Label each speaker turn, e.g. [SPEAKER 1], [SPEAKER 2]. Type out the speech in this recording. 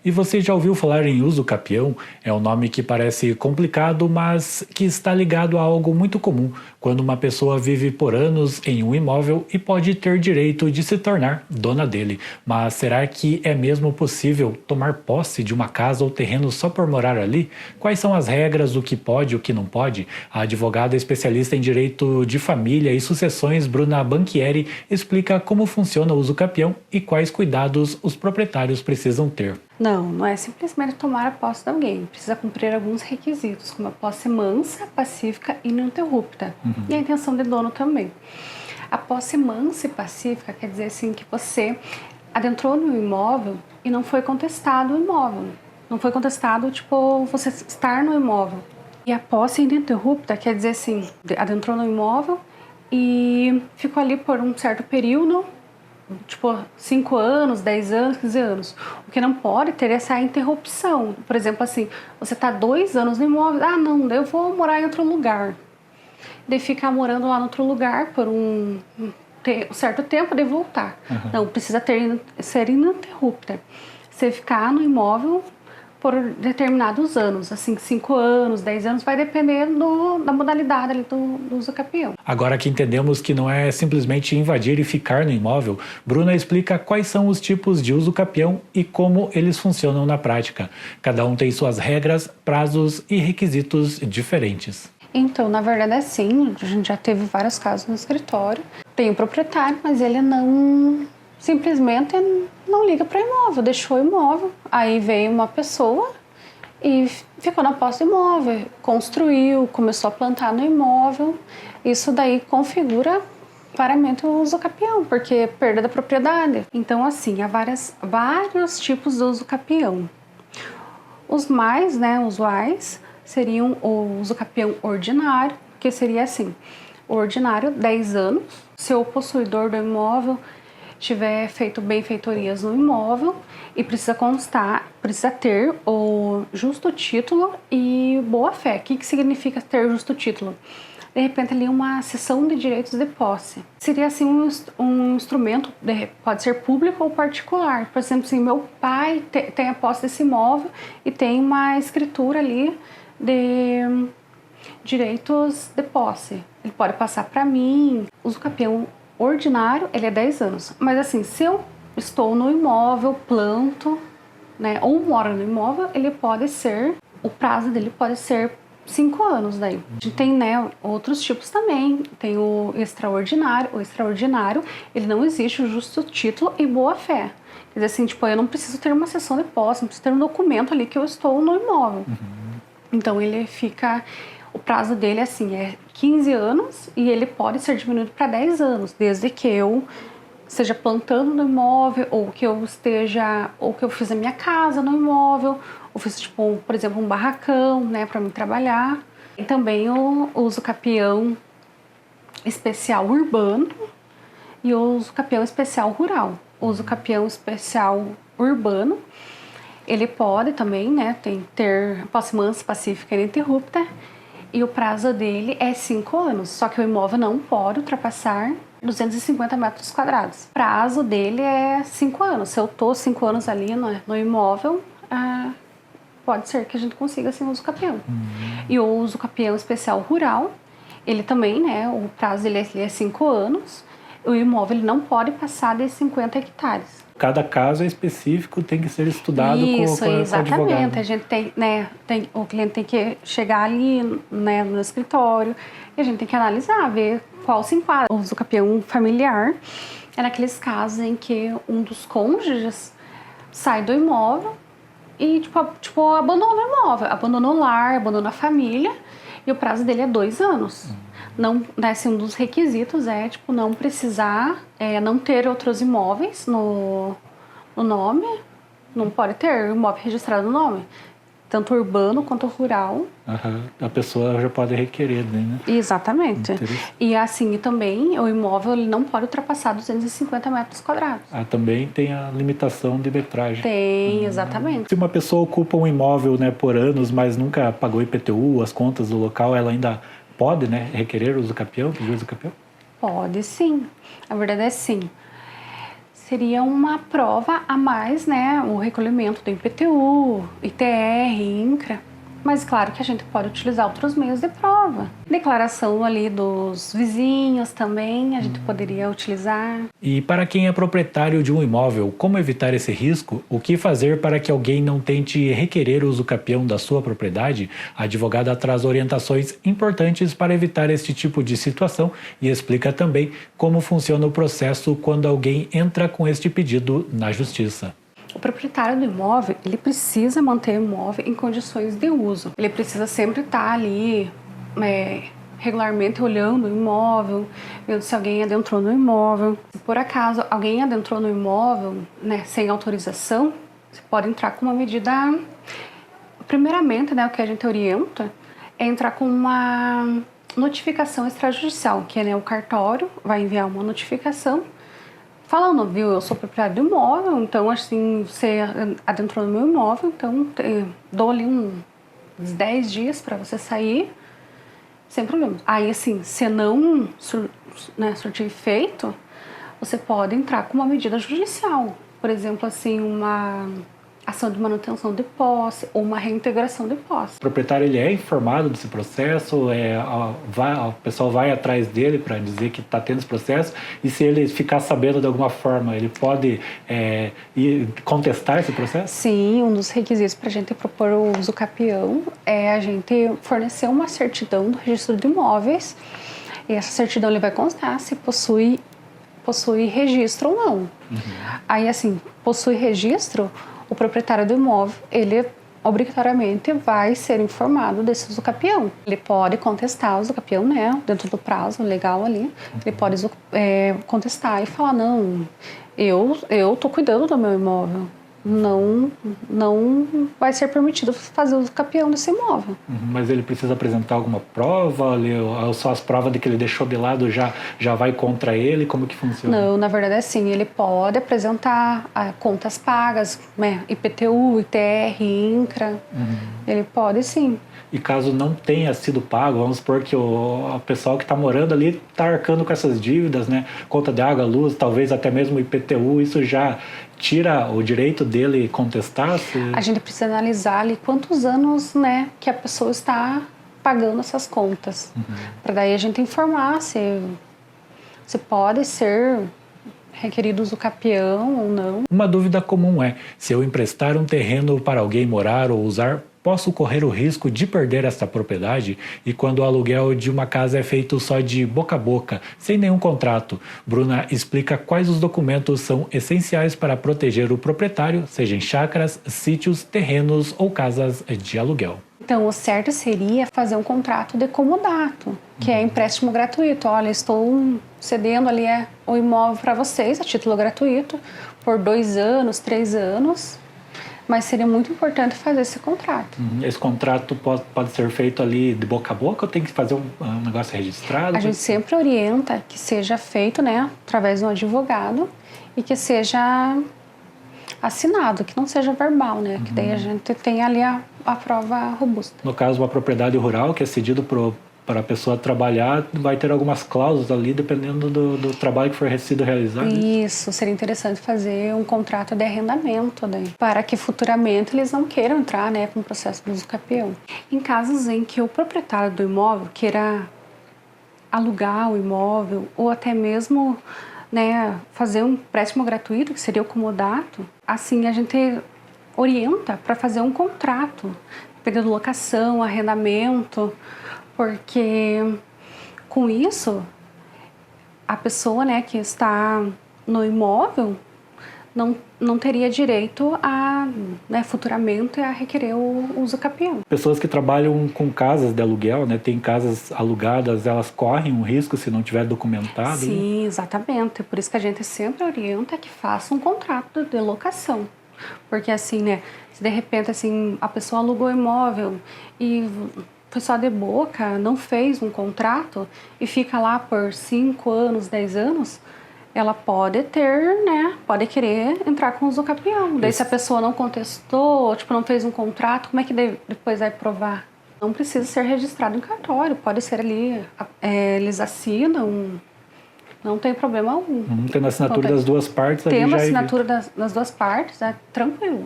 [SPEAKER 1] E você já ouviu falar em uso capião? É um nome que parece complicado, mas que está ligado a algo muito comum, quando uma pessoa vive por anos em um imóvel e pode ter direito de se tornar dona dele. Mas será que é mesmo possível tomar posse de uma casa ou terreno só por morar ali? Quais são as regras, o que pode e o que não pode? A advogada especialista em direito de família e sucessões, Bruna Banchieri, explica como funciona o uso capião e quais cuidados os proprietários precisam ter.
[SPEAKER 2] Não é simplesmente tomar a posse de alguém. Precisa cumprir alguns requisitos, como a posse mansa, pacífica e ininterrupta. E a intenção de dono também. A posse mansa e pacífica quer dizer assim que você adentrou no imóvel e não foi contestado o imóvel. Não foi contestado, tipo, você estar no imóvel. E a posse ininterrupta quer dizer assim, adentrou no imóvel e ficou ali por um certo período, tipo 5 anos, 10 anos, 15 anos. O que não pode ter essa interrupção. Por exemplo, assim, você está 2 anos no imóvel, não, eu vou morar em outro lugar. Daí ficar morando lá em outro lugar por um certo tempo, de voltar. Não, precisa ser ininterrupta. Você ficar no imóvel por determinados anos, assim, 5 anos, 10 anos, vai depender da modalidade ali do uso capião.
[SPEAKER 1] Agora que entendemos que não é simplesmente invadir e ficar no imóvel, Bruna explica quais são os tipos de uso capião e como eles funcionam na prática. Cada um tem suas regras, prazos e requisitos diferentes.
[SPEAKER 2] Então, na verdade é assim, a gente já teve vários casos no escritório. Tem o proprietário, mas ele não... simplesmente não liga para o imóvel, deixou o imóvel. Aí veio uma pessoa e ficou na posse do imóvel, construiu, começou a plantar no imóvel. Isso daí configura claramente o uso capião, porque é perda da propriedade. Então, assim, há vários tipos de uso capião. Os mais usuais seriam o uso capião ordinário, que seria assim, o ordinário, 10 anos, se o possuidor do imóvel tiver feito benfeitorias no imóvel e precisa ter o justo título e boa-fé. O que significa ter justo título? De repente ali uma cessão de direitos de posse. Seria assim um instrumento, pode ser público ou particular. Por exemplo, assim, meu pai tem a posse desse imóvel e tem uma escritura ali de direitos de posse. Ele pode passar para mim. Uso capião ordinário, ele é 10 anos. Mas assim, se eu estou no imóvel, planto, ou moro no imóvel, o prazo dele pode ser 5 anos daí. A gente tem, outros tipos também. Tem o extraordinário. O extraordinário, ele não existe o justo título e boa-fé. Quer dizer assim, tipo, eu não preciso ter uma cessão de posse, não preciso ter um documento ali que eu estou no imóvel. Então, o prazo dele é 15 anos e ele pode ser diminuído para 10 anos, desde que eu esteja plantando no imóvel, ou que eu fiz a minha casa no imóvel, ou fiz, tipo, por exemplo, um barracão, para mim trabalhar. E também o uso capião especial urbano e o uso capião especial rural. O uso capião especial urbano, ele pode também, ter posse mansa, pacífica e ininterrupta, e o prazo dele é 5 anos, só que o imóvel não pode ultrapassar 250 metros quadrados. O prazo dele é 5 anos. Se eu estou 5 anos ali no imóvel, pode ser que a gente consiga sem uso capião. E o uso capião especial rural, ele também, o prazo dele é 5 anos. O imóvel ele não pode passar de 50 hectares.
[SPEAKER 1] Cada caso é específico, tem que ser estudado com o advogado.
[SPEAKER 2] Exatamente. A gente o cliente tem que chegar ali, no escritório, e a gente tem que analisar, ver qual se enquadra. O uso capião familiar é naqueles casos em que um dos cônjuges sai do imóvel e tipo abandona o imóvel, abandona o lar, abandona a família, e o prazo dele é 2 anos. Não, um dos requisitos é não precisar, não ter outros imóveis no nome, não pode ter imóvel registrado no nome, tanto urbano quanto rural.
[SPEAKER 1] A pessoa já pode requerer, né?
[SPEAKER 2] Exatamente. E assim, também o imóvel ele não pode ultrapassar 250 metros quadrados.
[SPEAKER 1] Também tem a limitação de metragem.
[SPEAKER 2] Tem, exatamente.
[SPEAKER 1] Se uma pessoa ocupa um imóvel, por anos, mas nunca pagou IPTU, as contas do local, ela ainda pode, requerer uso capião, pedir uso capião?
[SPEAKER 2] Pode, sim. A verdade é sim. Seria uma prova a mais, né? O recolhimento do IPTU, ITR, INCRA. Mas claro que a gente pode utilizar outros meios de prova. Declaração ali dos vizinhos também, a gente poderia utilizar.
[SPEAKER 1] E para quem é proprietário de um imóvel, como evitar esse risco? O que fazer para que alguém não tente requerer o usucapião da sua propriedade? A advogada traz orientações importantes para evitar este tipo de situação e explica também como funciona o processo quando alguém entra com este pedido na justiça.
[SPEAKER 2] O proprietário do imóvel, ele precisa manter o imóvel em condições de uso. Ele precisa sempre estar ali regularmente olhando o imóvel, vendo se alguém adentrou no imóvel. Se por acaso alguém adentrou no imóvel, né, sem autorização, você pode entrar com uma medida... Primeiramente, né, o que a gente orienta é entrar com uma notificação extrajudicial, que é, né, o cartório vai enviar uma notificação falando, viu, eu sou proprietário do imóvel, então assim, você adentrou no meu imóvel, então dou ali uns 10 dias para você sair, sem problema. Aí assim, se não surtir efeito, você pode entrar com uma medida judicial, por exemplo, assim, uma ação de manutenção de posse ou uma reintegração de posse.
[SPEAKER 1] O proprietário ele é informado desse processo, o pessoal vai atrás dele para dizer que está tendo esse processo, e se ele ficar sabendo de alguma forma, ele pode ir contestar esse processo?
[SPEAKER 2] Sim, um dos requisitos para a gente propor o usucapião é a gente fornecer uma certidão do registro de imóveis, e essa certidão ele vai constar se possui registro ou não. Uhum. Aí assim, possui registro, o proprietário do imóvel, ele obrigatoriamente vai ser informado desse usucapião. Ele pode contestar o usucapião, né, dentro do prazo legal ali. Ele pode contestar e falar, não, eu tô cuidando do meu imóvel. Não vai ser permitido fazer o usucapião desse imóvel.
[SPEAKER 1] Mas ele precisa apresentar alguma prova? Ou só as provas de que ele deixou de lado já vai contra ele? Como que funciona?
[SPEAKER 2] Não, na verdade é assim, ele pode apresentar contas pagas, né, IPTU, ITR, INCRA, ele pode sim.
[SPEAKER 1] E caso não tenha sido pago, vamos supor que o pessoal que está morando ali está arcando com essas dívidas, né? Conta de água, luz, talvez até mesmo IPTU, isso já tira o direito dele contestar?
[SPEAKER 2] A gente precisa analisar ali quantos anos, né, que a pessoa está pagando essas contas. Para daí a gente informar se pode ser requerido usucapião ou não.
[SPEAKER 1] Uma dúvida comum é, se eu emprestar um terreno para alguém morar ou usar, posso correr o risco de perder essa propriedade? E quando o aluguel de uma casa é feito só de boca a boca, sem nenhum contrato? Bruna explica quais os documentos são essenciais para proteger o proprietário, seja em chácaras, sítios, terrenos ou casas de aluguel.
[SPEAKER 2] Então, o certo seria fazer um contrato de comodato, que é empréstimo gratuito. Olha, estou cedendo ali o imóvel para vocês a título gratuito por 2 anos, 3 anos. Mas seria muito importante fazer esse contrato.
[SPEAKER 1] Esse contrato pode ser feito ali de boca a boca ou tem que fazer um negócio registrado?
[SPEAKER 2] A gente sempre orienta que seja feito, né, através de um advogado e que seja assinado, que não seja verbal, né? Que daí a gente tem ali a prova robusta.
[SPEAKER 1] No caso, uma propriedade rural que é cedido para a pessoa trabalhar, vai ter algumas cláusulas ali, dependendo do trabalho que for sido realizado.
[SPEAKER 2] Isso, seria interessante fazer um contrato de arrendamento daí, para que futuramente eles não queiram entrar, né, com o processo do usucapião. Em casos em que o proprietário do imóvel queira alugar o imóvel ou até mesmo, né, fazer um empréstimo gratuito, que seria o comodato, assim a gente orienta para fazer um contrato, pedindo locação, arrendamento, porque com isso a pessoa, né, que está no imóvel não teria direito a, né, futuramente a requerer o usucapião.
[SPEAKER 1] Pessoas que trabalham com casas de aluguel, né, tem casas alugadas, elas correm um risco se não tiver documentado?
[SPEAKER 2] Sim, exatamente. Por isso que a gente sempre orienta que faça um contrato de locação. Porque assim, né, se de repente assim, a pessoa alugou o imóvel e foi só de boca, não fez um contrato e fica lá por 5 anos, 10 anos, ela pode ter, né, pode querer entrar com o usucapião. Daí se a pessoa não contestou, tipo, não fez um contrato, como é que depois vai provar? Não precisa ser registrado em cartório, pode ser ali, eles assinam Não tem problema algum.
[SPEAKER 1] Tendo a assinatura das duas partes, ali
[SPEAKER 2] Tendo a
[SPEAKER 1] já
[SPEAKER 2] assinatura das duas partes, é tranquilo.